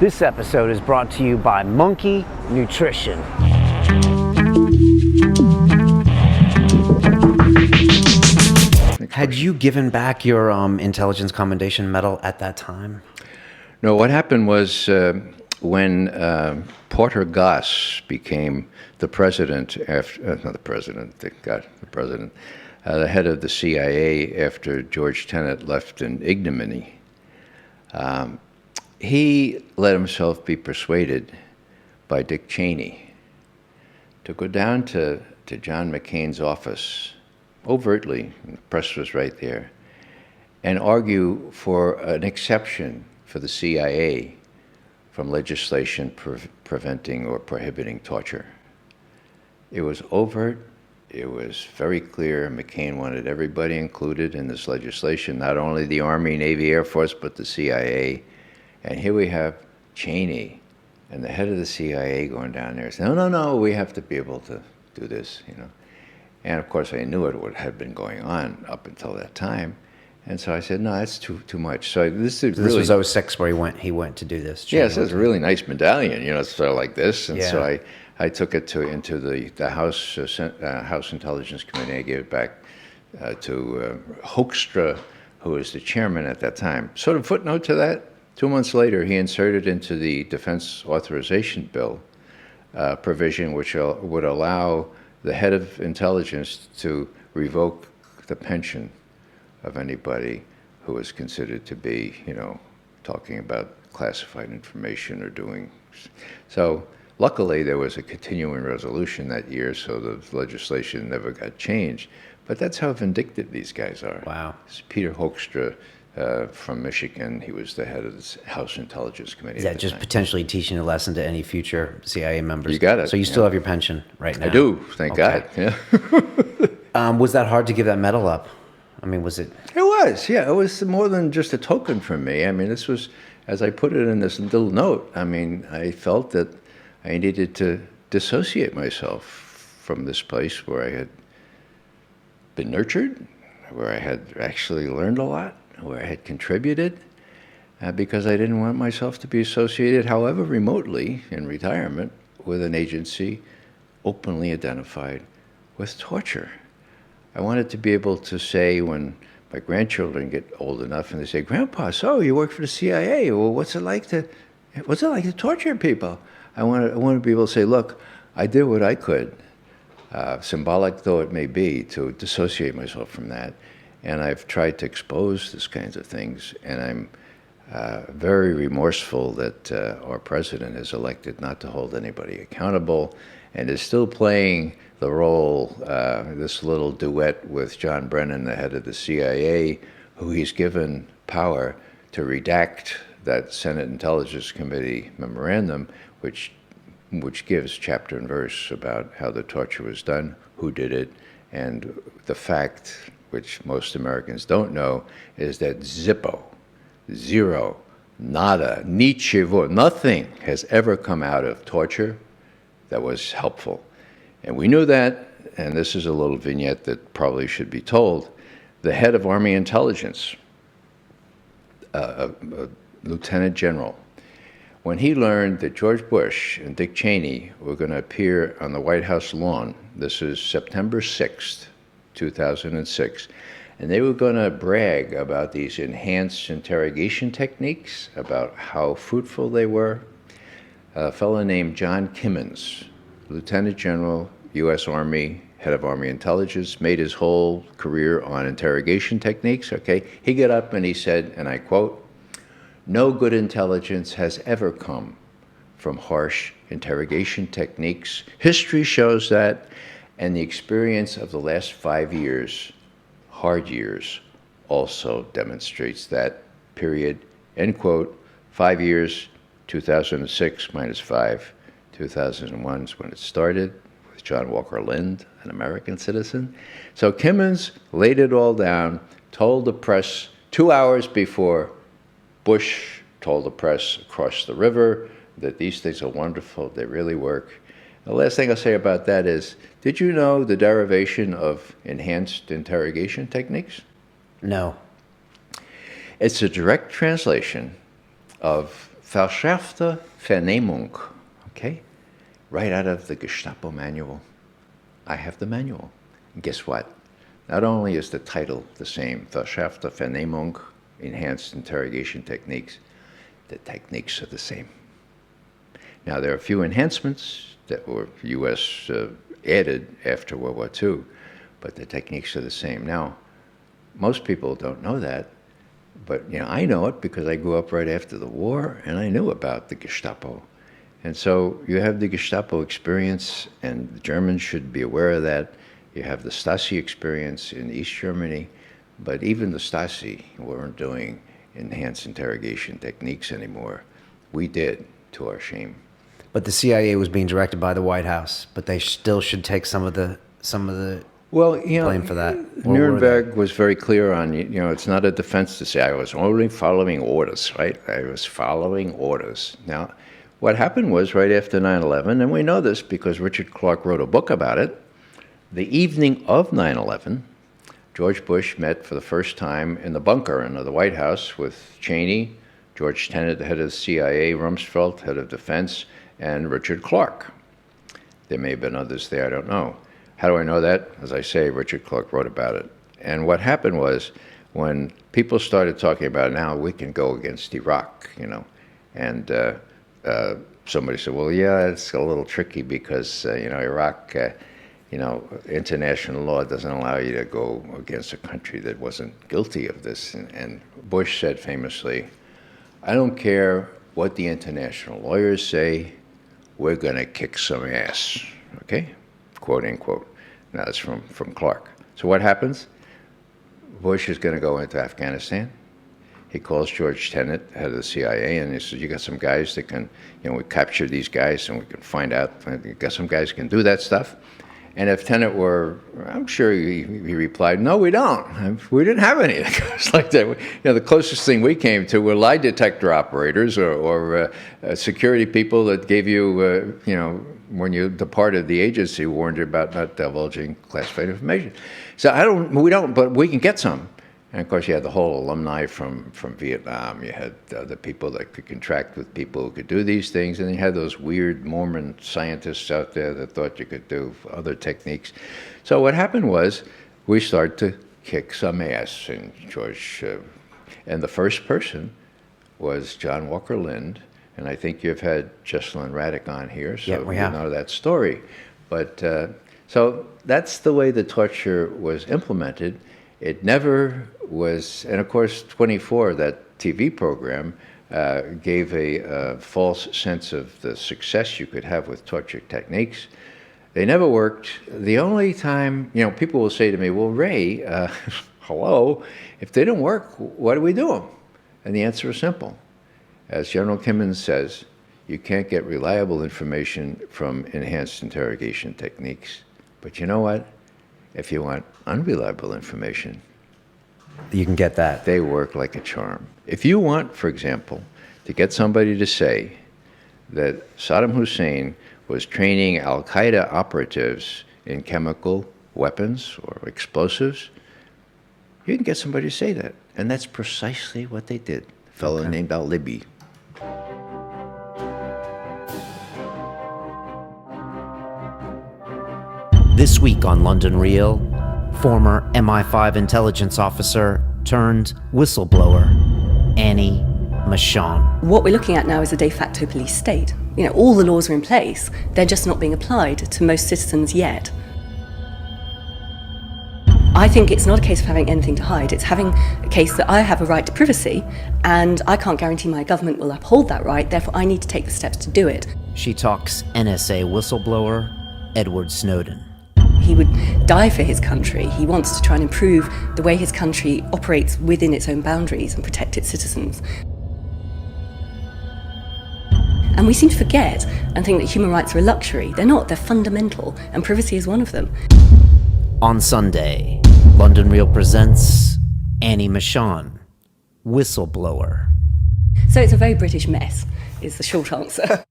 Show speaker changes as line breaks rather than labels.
This episode is brought to you by Monkey Nutrition. Had you given back your Intelligence Commendation Medal at that time?
No, what happened was when Porter Goss became the president, the head of the CIA after George Tenet left in ignominy, he let himself be persuaded by Dick Cheney to go down to John McCain's office overtly, the press was right there, and argue for an exception for the CIA from legislation preventing or prohibiting torture. It was overt. It was very clear. McCain wanted everybody included in this legislation, not only the Army, Navy, Air Force, but the CIA. And here we have Cheney and the head of the CIA going down there saying, no, we have to be able to do this, you know. And of course, I knew what had been going on up until that time. And so I said, no, that's too much. So this
was 06 where he went to do this.
Yes, it's a really nice medallion, you know, it's sort of like this. And so I took it into the House Intelligence Committee. I gave it back to Hoekstra, who was the chairman at that time. Sort of footnote to that, 2 months later, he inserted into the Defense Authorization Bill provision which would allow the head of intelligence to revoke the pension of anybody who was considered to be, you know, talking about classified information or doing. So luckily there was a continuing resolution that year, so the legislation never got changed. But that's how vindictive these guys are.
Wow.
It's Peter Hoekstra from Michigan. He was the head of the House Intelligence Committee.
Is that just potentially teaching a lesson to any future CIA members?
You got it.
So you still have your pension right now?
I do, thank God. Yeah.
Was that hard to give that medal up? I mean, was it?
It was, yeah. It was more than just a token for me. I mean, this was, as I put it in this little note, I mean, I felt that I needed to dissociate myself from this place where I had been nurtured, where I had actually learned a lot, where I had contributed, because I didn't want myself to be associated, however remotely, in retirement, with an agency openly identified with torture. I wanted to be able to say when my grandchildren get old enough and they say, "Grandpa, so you work for the CIA? Well, what's it like to torture people?" I want to be able to say, "Look, I did what I could, symbolic though it may be, to dissociate myself from that, and I've tried to expose these kinds of things, and I'm very remorseful that our president is elected not to hold anybody accountable, and is still playing the role, this little duet with John Brennan, the head of the CIA, who he's given power to redact that Senate Intelligence Committee memorandum, which gives chapter and verse about how the torture was done, who did it, and the fact, which most Americans don't know, is that zippo, zero, nada, nichevo, nothing has ever come out of torture that was helpful. And we knew that, and this is a little vignette that probably should be told. The head of Army Intelligence, a lieutenant general, when he learned that George Bush and Dick Cheney were going to appear on the White House lawn, this is September 6th, 2006, and they were going to brag about these enhanced interrogation techniques, about how fruitful they were, a fellow named John Kimmons, Lieutenant General, U.S. Army, head of Army Intelligence, made his whole career on interrogation techniques, okay? He got up and he said, and I quote, "No good intelligence has ever come from harsh interrogation techniques. History shows that, and the experience of the last 5 years, hard years, also demonstrates that, period." End quote. 5 years, 2006 minus 5. 2001 is when it started with John Walker Lind, an American citizen. So Kimmons laid it all down, told the press 2 hours before Bush told the press across the river that these things are wonderful, they really work. The last thing I'll say about that is, did you know the derivation of enhanced interrogation techniques?
No.
It's a direct translation of verschärfte Vernehmung, okay? Right out of the Gestapo manual. I have the manual. And guess what? Not only is the title the same, verschärfte Vernehmung, enhanced interrogation techniques, the techniques are the same. Now, there are a few enhancements that were U.S. Added after World War II, but the techniques are the same. Now, most people don't know that, but I know it because I grew up right after the war, and I knew about the Gestapo. And so you have the Gestapo experience, and the Germans should be aware of that. You have the Stasi experience in East Germany, but even the Stasi weren't doing enhanced interrogation techniques anymore. We did, to our shame.
But the CIA was being directed by the White House, but they still should take some of the blame for that.
Nuremberg was very clear on, it's not a defense to say I was only following orders, right? I was following orders. Now, what happened was right after 9/11, and we know this because Richard Clarke wrote a book about it, the evening of 9/11, George Bush met for the first time in the bunker in the White House with Cheney, George Tenet, the head of the CIA, Rumsfeld, head of defense, and Richard Clarke. There may have been others there, I don't know. How do I know that? As I say, Richard Clarke wrote about it. And what happened was when people started talking about now we can go against Iraq, and somebody said, well, yeah, it's a little tricky because, Iraq, international law doesn't allow you to go against a country that wasn't guilty of this. And Bush said famously, I don't care what the international lawyers say, we're going to kick some ass, okay? Quote, unquote. Now, that's from Clarke. So what happens? Bush is going to go into Afghanistan. He calls George Tenet, head of the CIA, and he says, you got some guys that can, we capture these guys and we can find out, you got some guys who can do that stuff. And if Tenet were, I'm sure he replied, no, we don't. We didn't have any guys like that. The closest thing we came to were lie detector operators or security people that gave you, when you departed the agency, warned you about not divulging classified information. So we don't, but we can get some. And of course, you had the whole alumni from Vietnam. You had the people that could contract with people who could do these things. And you had those weird Mormon scientists out there that thought you could do other techniques. So what happened was we started to kick some ass in George. And the first person was John Walker Lind. And I think you've had Jesselyn Raddick on here, so you know that story. But so that's the way the torture was implemented. It never was, and of course 24, that TV program, gave a false sense of the success you could have with torture techniques. They never worked. The only time, people will say to me, well, Ray, hello, if they don't work, what do we do? And the answer is simple. As General Kimmons says, you can't get reliable information from enhanced interrogation techniques. But you know what? If you want unreliable information,
you can get that.
They work like a charm. If you want, for example, to get somebody to say that Saddam Hussein was training al-Qaeda operatives in chemical weapons or explosives, you can get somebody to say that. And that's precisely what they did. A fellow named al-Libi.
This week on London Real, former MI5 intelligence officer turned whistleblower, Annie Machon.
What we're looking at now is a de facto police state. All the laws are in place, they're just not being applied to most citizens yet. I think it's not a case of having anything to hide, it's having a case that I have a right to privacy, and I can't guarantee my government will uphold that right, therefore I need to take the steps to do it.
She talks NSA whistleblower Edward Snowden.
He would die for his country. He wants to try and improve the way his country operates within its own boundaries and protect its citizens. And we seem to forget and think that human rights are a luxury. They're not, they're fundamental, and privacy is one of them.
On Sunday, London Real presents Annie Machon, whistleblower.
So it's a very British mess, is the short answer.